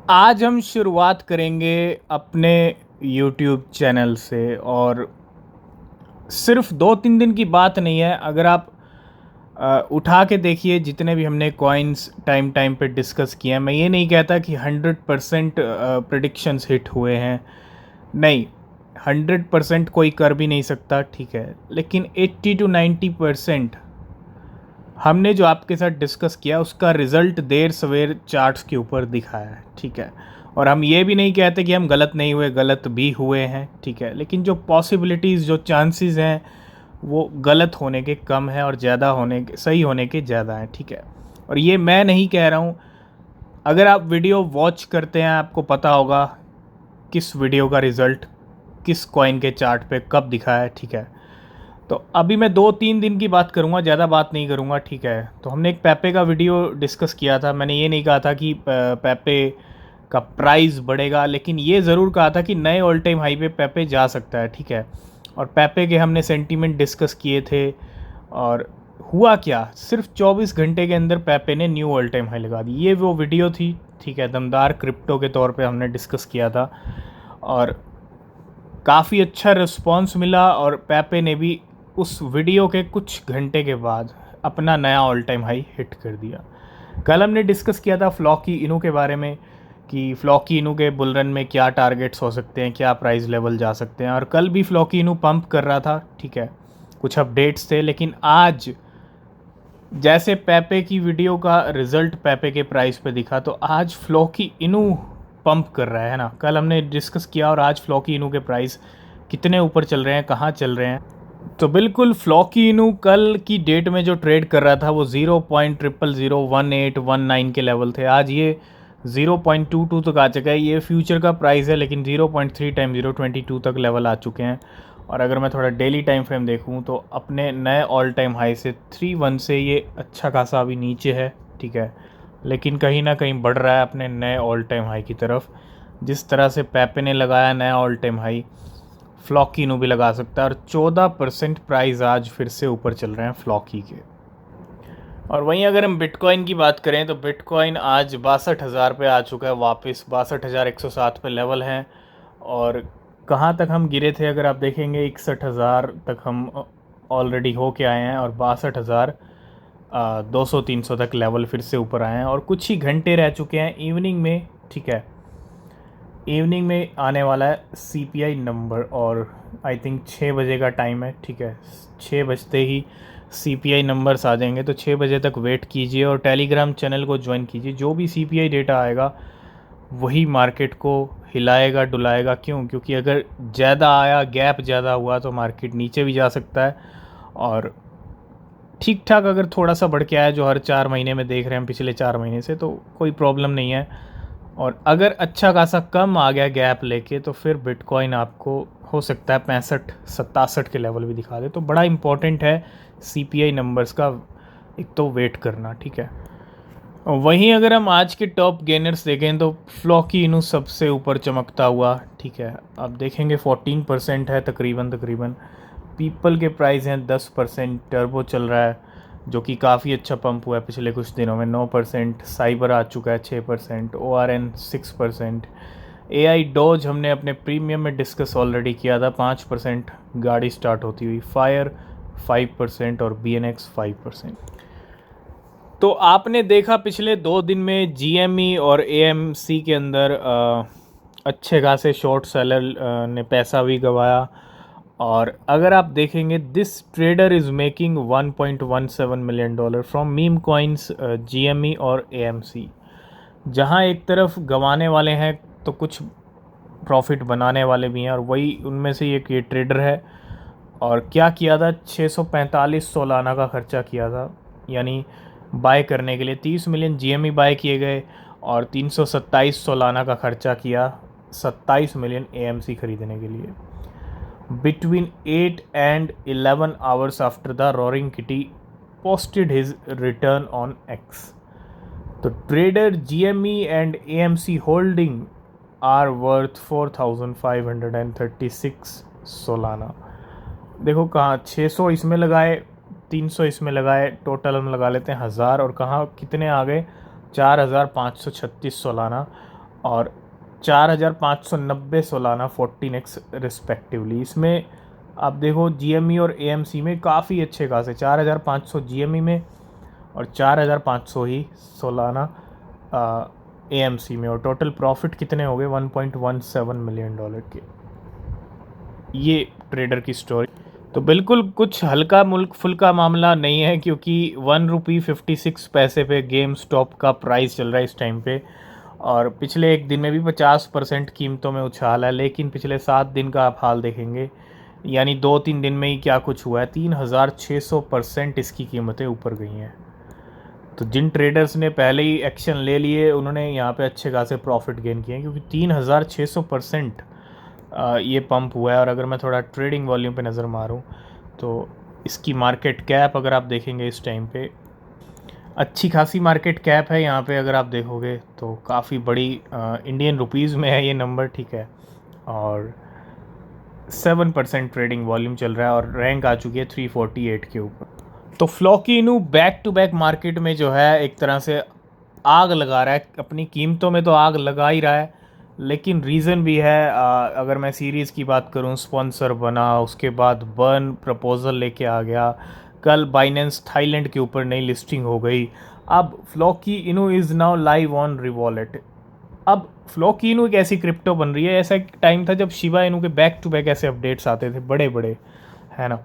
आज हम शुरुआत करेंगे अपने यूट्यूब चैनल से। और सिर्फ 2-3 दिन की बात नहीं है। अगर आप उठा के देखिए जितने भी हमने कॉइन्स टाइम टाइम पे डिस्कस किए हैं, मैं ये नहीं कहता कि 100% प्रेडिक्शंस हिट हुए हैं। नहीं, 100% कोई कर भी नहीं सकता, ठीक है, लेकिन 80 to 90% हमने जो आपके साथ डिस्कस किया उसका रिज़ल्ट देर सवेर चार्ट्स के ऊपर दिखाया है, ठीक है। और हम ये भी नहीं कहते कि हम गलत नहीं हुए, गलत भी हुए हैं, ठीक है, लेकिन जो पॉसिबिलिटीज़, जो चांसेस हैं, वो गलत होने के कम है और ज़्यादा होने के, सही होने के ज़्यादा हैं, ठीक है। और ये मैं नहीं कह रहा हूँ। अगर आप वीडियो वॉच करते हैं आपको पता होगा किस वीडियो का रिज़ल्ट किस कॉइन के चार्ट पे कब दिखा है, ठीक है। तो अभी मैं 2-3 दिन की बात करूँगा, ज़्यादा बात नहीं करूँगा, ठीक है। तो हमने एक पेपे का वीडियो डिस्कस किया था। मैंने ये नहीं कहा था कि पेपे का प्राइस बढ़ेगा, लेकिन ये ज़रूर कहा था कि नए ऑल टाइम हाई पे पेपे जा सकता है, ठीक है। और पेपे के हमने सेंटीमेंट डिस्कस किए थे। और हुआ क्या, सिर्फ 24 घंटे के अंदर पेपे ने न्यू ऑल टाइम हाई लगा दी। ये वो वीडियो थी, ठीक है, दमदार क्रिप्टो के तौर पे हमने डिस्कस किया था और काफ़ी अच्छा रिस्पॉन्स मिला। और पेपे ने भी उस वीडियो के कुछ घंटे के बाद अपना नया ऑल टाइम हाई हिट कर दिया। कल हमने डिस्कस किया था फ्लॉकी इनू के बारे में कि फ्लॉकी इनू के बुल रन में क्या टारगेट्स हो सकते हैं, क्या प्राइस लेवल जा सकते हैं। और कल भी फ्लॉकी इनू पंप कर रहा था, ठीक है, कुछ अपडेट्स थे। लेकिन आज जैसे पेपे की वीडियो का रिज़ल्ट पेपे के प्राइस पे दिखा, तो आज फ्लॉकी इनू पंप कर रहा है ना। कल हमने डिस्कस किया और आज फ्लॉकी इनू के प्राइस कितने ऊपर चल रहे हैं, कहाँ चल रहे हैं। तो बिल्कुल फ्लॉकी इनू कल की डेट में जो ट्रेड कर रहा था वो 0.001819 के लेवल थे। आज ये 0.22 तक आ चुका है। ये फ्यूचर का प्राइस है, लेकिन 0.3 टाइम 0.22 तक लेवल आ चुके हैं। और अगर मैं थोड़ा डेली टाइम फ्रेम देखूं तो अपने नए ऑल टाइम हाई से 3-1 से ये अच्छा खासा अभी नीचे है, ठीक है, लेकिन कहीं ना कहीं बढ़ रहा है अपने नए ऑल टाइम हाई की तरफ। जिस तरह से पेपे ने लगाया नया ऑल टाइम हाई, फ्लॉकी नु भी लगा सकता है। और 14% प्राइस आज फिर से ऊपर चल रहे हैं फ्लॉकी के। और वहीं अगर हम बिटकॉइन की बात करें तो बिटकॉइन आज 62,000 पे आ चुका है वापस। 62,107 पे लेवल है। और कहाँ तक हम गिरे थे अगर आप देखेंगे, 61,000 तक हम ऑलरेडी हो के आए हैं। और 62,200-300 तक लेवल फिर से ऊपर आए हैं। और कुछ ही घंटे रह चुके हैं इवनिंग में, ठीक है। इवनिंग में आने वाला है सीपीआई नंबर और आई थिंक 6 बजे का टाइम है, ठीक है। 6 बजते ही सीपीआई नंबर्स आ जाएंगे, तो 6 बजे तक वेट कीजिए और टेलीग्राम चैनल को ज्वाइन कीजिए। जो भी सीपीआई डेटा आएगा वही मार्केट को हिलाएगा डुलाएगा। क्यों? क्योंकि अगर ज़्यादा आया, गैप ज़्यादा हुआ, तो मार्केट नीचे भी जा सकता है। और ठीक ठाक अगर थोड़ा सा बढ़ के आया, जो हर 4 महीने में देख रहे हैं हम पिछले 4 महीने से, तो कोई प्रॉब्लम नहीं है। और अगर अच्छा खासा कम आ गया गैप लेके, तो फिर बिटकॉइन आपको हो सकता है 65-67 के लेवल भी दिखा दे। तो बड़ा इंपॉर्टेंट है सीपीआई नंबर्स का एक तो वेट करना, ठीक है। वहीं अगर हम आज के टॉप गेनर्स देखें तो फ्लॉकी इनू सबसे ऊपर चमकता हुआ, ठीक है। आप देखेंगे 14% है तकरीबन। पीपल के प्राइस हैं 10%। टर्बो चल रहा है जो कि काफ़ी अच्छा पंप हुआ है पिछले कुछ दिनों में, 9%। साइबर आ चुका है 6%। ORN 6%। AI डॉज हमने अपने प्रीमियम में डिस्कस ऑलरेडी किया था, 5% गाड़ी स्टार्ट होती हुई। फायर 5% और BNX 5%। तो आपने देखा पिछले 2 दिन में GME और AMC के अंदर अच्छे खासे शॉर्ट सेलर ने पैसा भी गंवाया। और अगर आप देखेंगे, this trader is making $1.17 million from meme coins, GME और AMC। जहां एक तरफ गंवाने वाले हैं तो कुछ प्रॉफिट बनाने वाले भी हैं, और वही उनमें से एक ये ट्रेडर है। और क्या किया था, 645 सोलाना का खर्चा किया था, यानी बाय करने के लिए 30 मिलियन GME बाय किए गए। और 327 सोलाना का खर्चा किया 27 मिलियन AMC खरीदने के लिए। Between 8 and 11 hours after the Roaring Kitty posted his return on X। तो trader GME and AMC holding are worth 4,536 Solana. देखो कहाँ 600 इसमें लगाए, 300 इसमें लगाए, टोटल हम लगा लेते हैं 1000। और कहाँ कितने आ गए, 4,536 सोलाना। और 4590 सोलाना 14x रिस्पेक्टिवली। इसमें आप देखो GME और AMC में काफ़ी अच्छे खासे 4500 GME में और 4500 ही सोलाना AMC में, और टोटल प्रॉफिट कितने हो गए 1.17 मिलियन डॉलर के। ये ट्रेडर की स्टोरी। तो बिल्कुल कुछ हल्का मुल्क फुल का मामला नहीं है, क्योंकि 1 रुपी 56 पैसे पे गेम स्टॉप का प्राइस चल रहा है इस टाइम पे, और पिछले एक दिन में भी 50% कीमतों में उछाल है। लेकिन पिछले 7 दिन का आप हाल देखेंगे, यानी 2-3 दिन में ही क्या कुछ हुआ है, 3600% इसकी कीमतें ऊपर गई हैं। तो जिन ट्रेडर्स ने पहले ही एक्शन ले लिए उन्होंने यहाँ पे अच्छे खासे प्रॉफिट गेन किए हैं, क्योंकि 3600% ये पंप हुआ है। और अगर मैं थोड़ा ट्रेडिंग वॉल्यूम पे नज़र मारूं तो इसकी मार्केट कैप अगर आप देखेंगे इस टाइम पे, अच्छी खासी मार्केट कैप है यहाँ पे। अगर आप देखोगे तो काफ़ी बड़ी इंडियन रुपीज़ में है ये नंबर, ठीक है। और 7% ट्रेडिंग वॉल्यूम चल रहा है और रैंक आ चुकी है 348 के ऊपर। तो फ्लॉकी इनू बैक टू बैक मार्केट में जो है एक तरह से आग लगा रहा है, अपनी कीमतों में तो आग लगा ही रहा है, लेकिन रीज़न भी है। अगर मैं सीरीज़ की बात करूं, स्पॉन्सर बना, उसके बाद बर्न प्रपोजल लेके आ गया, कल बाइनेंस थाईलैंड के ऊपर नई लिस्टिंग हो गई। अब फ्लॉकी इनू इज़ नाउ लाइव ऑन रिवॉलेट। अब फ्लॉकी इनू एक ऐसी क्रिप्टो बन रही है, ऐसा एक टाइम था जब शिबा इनू के बैक टू बैक ऐसे अपडेट्स आते थे बड़े बड़े, है ना।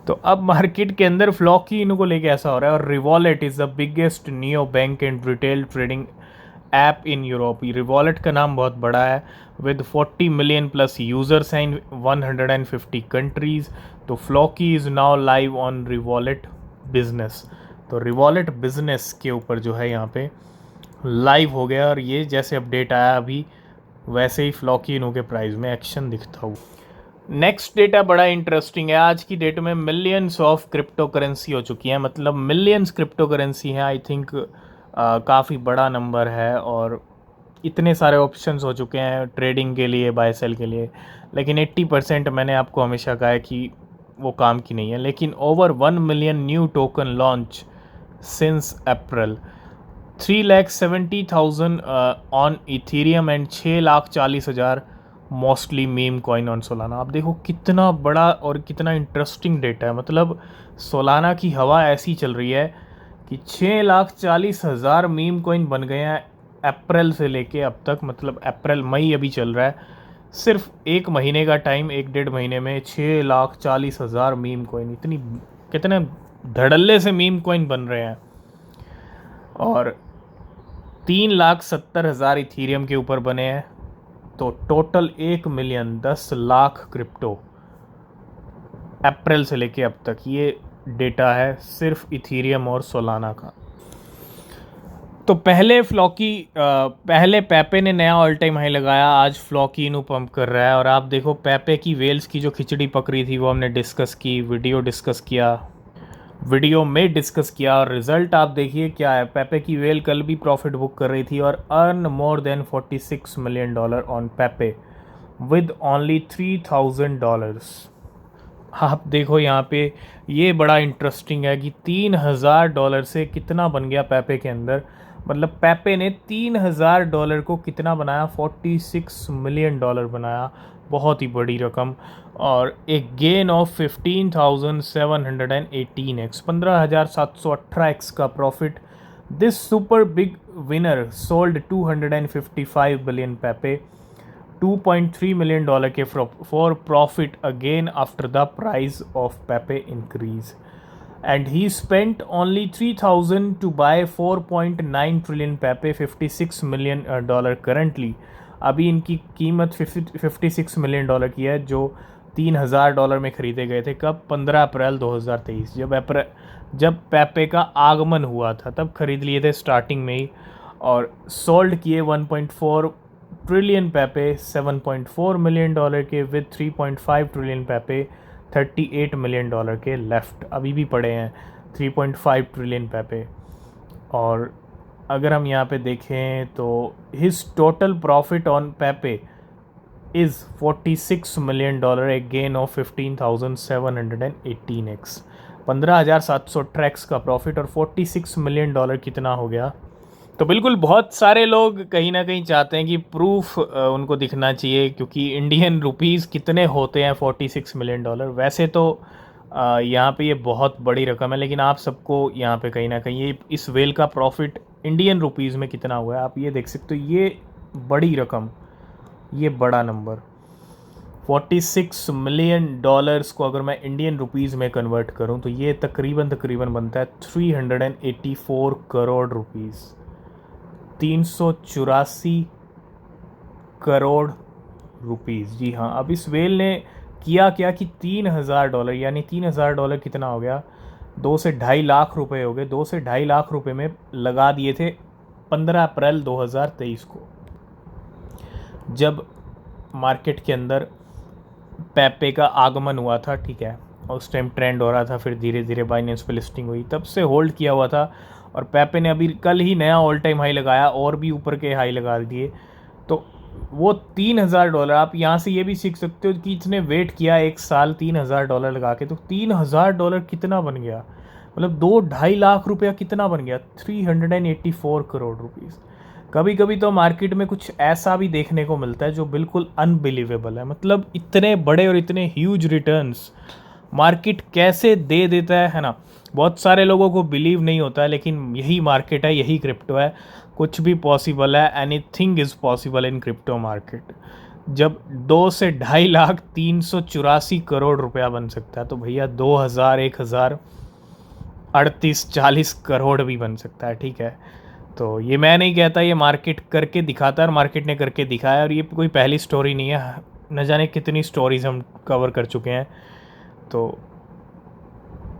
तो अब मार्केट के अंदर फ्लॉकी इनको लेके ऐसा हो रहा है। और Revolut is the biggest neo bank and retail trading app in Europe. Revolut का नाम बहुत बड़ा है, विद 40 मिलियन प्लस यूज़र्स हैं इन 150 कंट्रीज़। तो Floki is now live on Revolut business. तो रिवॉलेट बिजनेस के ऊपर जो है यहाँ पे लाइव हो गया, और ये जैसे अपडेट आया अभी वैसे ही फ्लॉकी इनों के प्राइस में एक्शन दिखता हुआ। नेक्स्ट डेटा बड़ा इंटरेस्टिंग है। आज की डेट में मिलियंस ऑफ क्रिप्टो करेंसी हो चुकी हैं, मतलब मिलियंस क्रिप्टो करेंसी हैं। आई थिंक काफ़ी बड़ा नंबर है, और इतने सारे ऑप्शंस हो चुके हैं ट्रेडिंग के लिए, बाय सेल के लिए। लेकिन 80% मैंने आपको हमेशा कहा है कि वो काम की नहीं है। लेकिन over 1 million new token launch since April, 3,70,000 on Ethereum and 6,40,000 mostly meme coin on Solana. आप देखो कितना बड़ा और कितना इंटरेस्टिंग डेटा है। मतलब सोलाना की हवा ऐसी चल रही है कि 6,40,000 मीम कॉइन बन गए हैं अप्रैल से लेके अब तक। मतलब अप्रैल मई अभी चल रहा है, सिर्फ एक महीने का टाइम, 1-1.5 महीने में 6,40,000 मीम कॉइन, इतनी कितने धड़ल्ले से मीम कॉइन बन रहे हैं। और 3,70,000 इथीरियम के ऊपर बने हैं। तो टोटल 1 मिलियन 10 लाख क्रिप्टो अप्रैल से लेके अब तक, ये डेटा है सिर्फ इथीरियम और सोलाना का। तो पहले पहले पेपे ने नया ऑल टाइम हाई लगाया, आज फ्लॉकी इनू पंप कर रहा है। और आप देखो पेपे की वेल्स की जो खिचड़ी पकड़ी थी वो हमने डिस्कस की, वीडियो में डिस्कस किया, और रिजल्ट आप देखिए क्या है। पेपे की वेल कल भी प्रॉफिट बुक कर रही थी और earn more than $46 million on पेपे with only $3,000। आप देखो यहाँ पे ये बड़ा इंटरेस्टिंग है कि $3,000 से कितना बन गया पेपे के अंदर। मतलब पेपे ने $3,000 को कितना बनाया, $46 मिलियन बनाया, बहुत ही बड़ी रकम। और एक गेन ऑफ 15,718x, 15,718x का profit. This super big winner sold 255 billion Pepe, $2.3 million के for profit again after the price of Pepe increase. And he spent only 3,000 to buy 4.9 trillion Pepe, $56 million currently. अभी इनकी कीमत $56 million की है, जो $3,000 में ख़रीदे गए थे। कब? 15 अप्रैल 2023, जब पेपे का आगमन हुआ था तब खरीद लिए थे स्टार्टिंग में ही। और सोल्ड किए 1.4 ट्रिलियन पेपे, $7.4 मिलियन के, विद 3.5 ट्रिलियन पेपे, $38 मिलियन के लेफ़्ट अभी भी पड़े हैं, 3.5 ट्रिलियन पेपे। और अगर हम यहाँ पे देखें तो his total profit on पेपे is $46 million, A gain of 15,718x, 15,718x का प्रॉफिट। और $46 मिलियन कितना हो गया, तो बिल्कुल बहुत सारे लोग कहीं ना कहीं चाहते हैं कि प्रूफ उनको दिखना चाहिए, क्योंकि इंडियन रुपीस कितने होते हैं, $46 मिलियन। वैसे तो यहाँ पे ये बहुत बड़ी रकम है, लेकिन आप सबको यहाँ पे कहीं ना कहीं ये इस वेल का प्रॉफिट इंडियन रुपीस में कितना हुआ है आप ये देख सकते हो। ये बड़ी रकम, ये बड़ा नंबर, $46 मिलियन को अगर मैं इंडियन रुपीज़ में कन्वर्ट करूं तो ये तकरीबन तकरीबन बनता है 384 करोड़ रुपीज़, 384 करोड़ रुपीज़। जी हाँ। अब इस वेल ने किया क्या कि $3000, यानी $3000 कितना हो गया, 2 से 2.5 लाख रुपए हो गए, 2 से 2.5 लाख रुपए में लगा दिए थे 15 अप्रैल 2023 को, जब मार्केट के अंदर पेपे का आगमन हुआ था। ठीक है, उस टाइम ट्रेंड हो रहा था, फिर धीरे धीरे बाइनेंस पे लिस्टिंग हुई, तब से होल्ड किया हुआ था। और पेपे ने अभी कल ही नया ऑल टाइम हाई लगाया और भी ऊपर के हाई लगा दिए। तो वो $3000, आप यहाँ से ये भी सीख सकते हो कि इसने वेट किया 1 साल $3000 लगा के, तो $3000 कितना बन गया, मतलब 2-2.5 लाख रुपया कितना बन गया, 384 करोड़ रुपीज़। कभी कभी तो मार्केट में कुछ ऐसा भी देखने को मिलता है जो बिल्कुल अनबिलीवेबल है, मतलब इतने बड़े और इतने ह्यूज रिटर्न्स मार्केट कैसे दे देता है ना। बहुत सारे लोगों को बिलीव नहीं होता है, लेकिन यही मार्केट है, यही क्रिप्टो है, कुछ भी पॉसिबल है, anything is possible in crypto market. जब 2 से 2.5 लाख 384 करोड़ रुपया बन सकता है, तो भैया 2000, 1000, 38-40 करोड़ भी बन सकता है। ठीक है, तो ये मैं नहीं कहता, ये मार्केट करके दिखाता है और मार्केट ने करके दिखाया, और ये कोई पहली स्टोरी नहीं है, न जाने कितनी स्टोरीज हम कवर कर चुके हैं। तो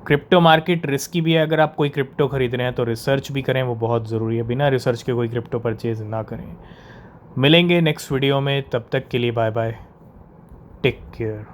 क्रिप्टो मार्केट रिस्की भी है, अगर आप कोई क्रिप्टो खरीद रहे हैं तो रिसर्च भी करें, वो बहुत ज़रूरी है, बिना रिसर्च के कोई क्रिप्टो परचेज ना करें। मिलेंगे नेक्स्ट वीडियो में, तब तक के लिए बाय बाय, टेक केयर।